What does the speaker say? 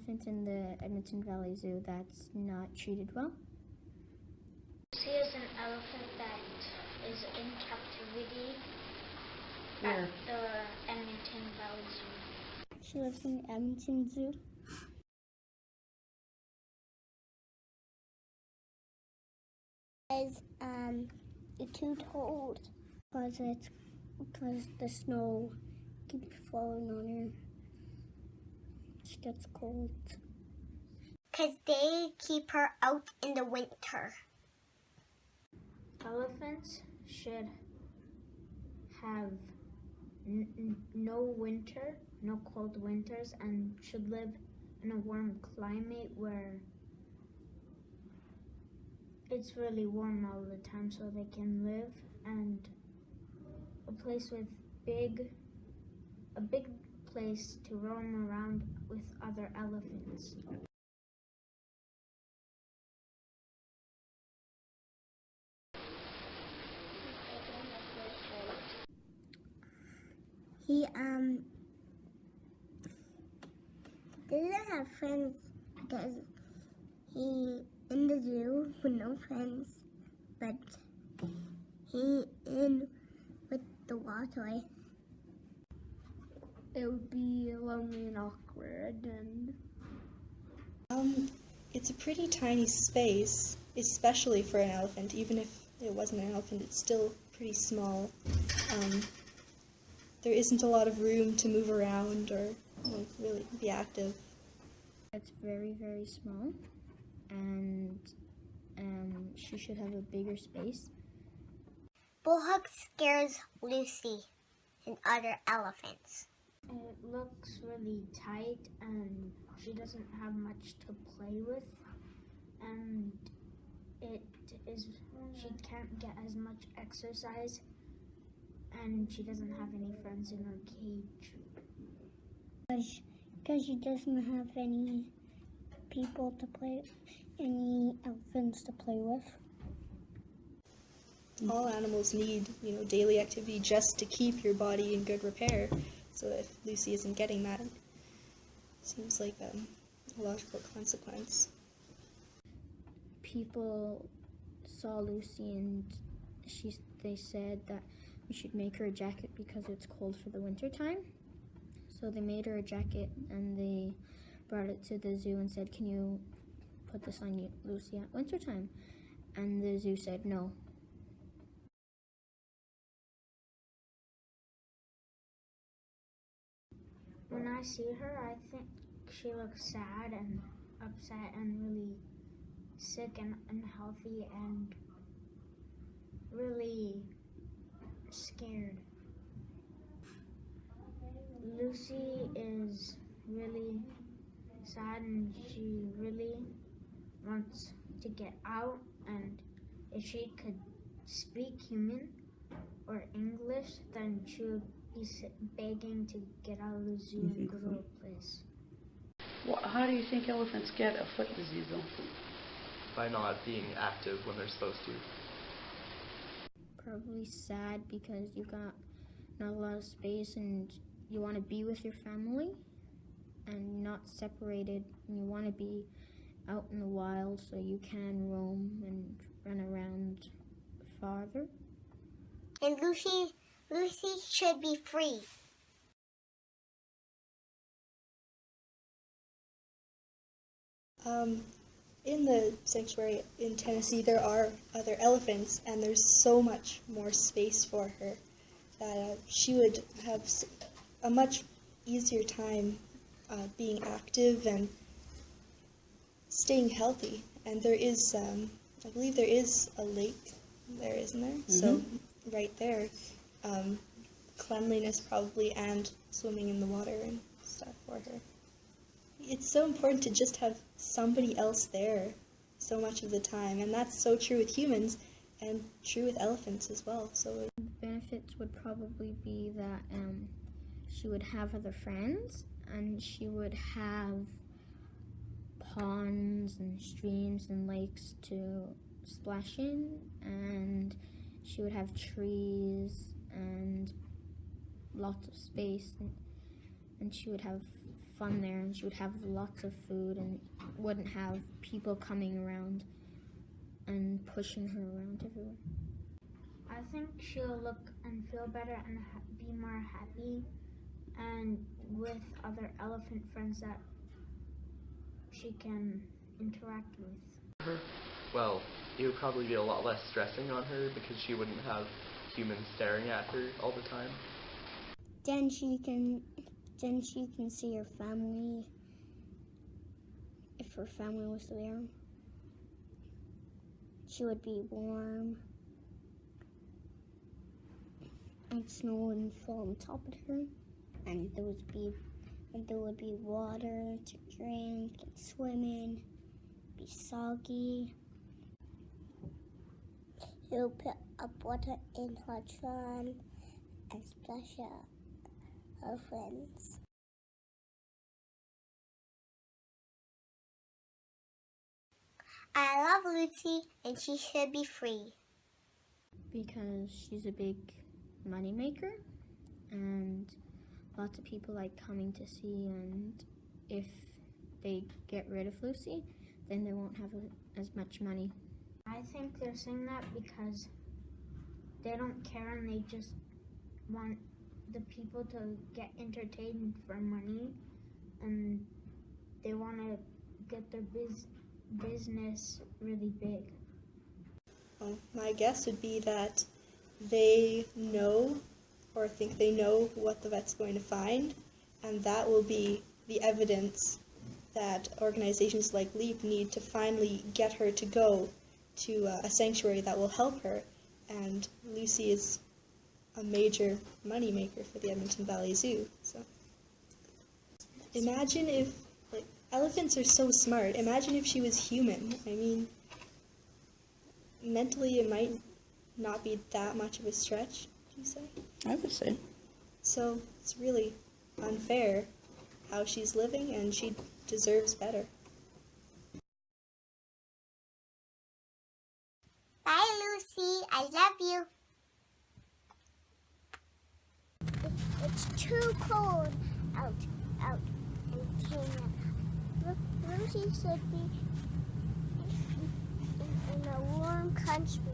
elephant in the Edmonton Valley Zoo that's not treated well? Lucy is an elephant that is in captivity Where? at the Edmonton Valley Zoo. She lives in the Edmonton Zoo. It's too cold because the snow keeps falling on her. She gets cold. Because they keep her out in the winter. Elephants should have no winter, no cold winters, and should live in a warm climate where it's really warm all the time so they can live, and a place with a big place to roam around with other elephants. He doesn't have friends because he in the zoo with no friends, but he in with the wall toy. It would be lonely and awkward, and it's a pretty tiny space, especially for an elephant. Even if it wasn't an elephant, it's still pretty small. There isn't a lot of room to move around or really be active. it's very, very small, and she should have a bigger space. Bullhug scares Lucy and other elephants. It looks really tight and she doesn't have much to play with, and she can't get as much exercise, and she doesn't have any friends in her cage. Because she doesn't have any people to play, any elephants to play with. All animals need, daily activity just to keep your body in good repair. So if Lucy isn't getting that, it seems like a logical consequence. People saw Lucy and they said that we should make her a jacket because it's cold for the winter time. So they made her a jacket and they brought it to the zoo and said, "Can you put this on you, Lucy, at winter time?" And the zoo said no. When I see her, I think she looks sad and upset and really sick and unhealthy and really scared. Lucy is really sad and she really wants to get out, and if she could speak human or English, then she would be begging to get out of the zoo and go to a place. Well, how do you think elephants get a foot disease, though? By not being active when they're supposed to. Probably sad because you got not a lot of space and you want to be with your family and not separated, and you want to be out in the wild so you can roam and run around farther. And Lucy should be free. In the sanctuary in Tennessee, there are other elephants, and there's so much more space for her that she would have a much easier time being active and staying healthy. And there is, I believe there is a lake there, isn't there? Mm-hmm. So right there, cleanliness probably, and swimming in the water and stuff for her. It's so important to just have somebody else there so much of the time, and that's so true with humans and true with elephants as well. So the benefits would probably be that she would have other friends, and she would have ponds and streams and lakes to splash in, and she would have trees and lots of space, and she would have fun there, and she would have lots of food and wouldn't have people coming around and pushing her around everywhere. I think she'll look and feel better and be more happy, and with other elephant friends that she can interact with. Well, it would probably be a lot less stressing on her because she wouldn't have humans staring at her all the time. Then she can see her family, if her family was there. She would be warm, and snow wouldn't fall on top of her, and there would be water to drink and swim in, be soggy. She'll put up water in her trunk and splash her friends. I love Lucy, and she should be free. Because she's a big money maker, and lots of people like coming to see, and if they get rid of Lucy, then they won't have as much money. I think they're saying that because they don't care and they just want the people to get entertained for money, and they want to get their business really big. Well, my guess would be that they know or think they know what the vet's going to find, and that will be the evidence that organizations like LEAP need to finally get her to go to a sanctuary that will help her. And Lucy is a major money maker for the Edmonton Valley Zoo. So imagine if, like, elephants are so smart. Imagine if she was human. I mean, mentally it might not be that much of a stretch, do you say? I would say. So it's really unfair how she's living, and she deserves better. Bye, Lucy. I love you. It's too cold out in Kenya. Lucy should be in a warm country.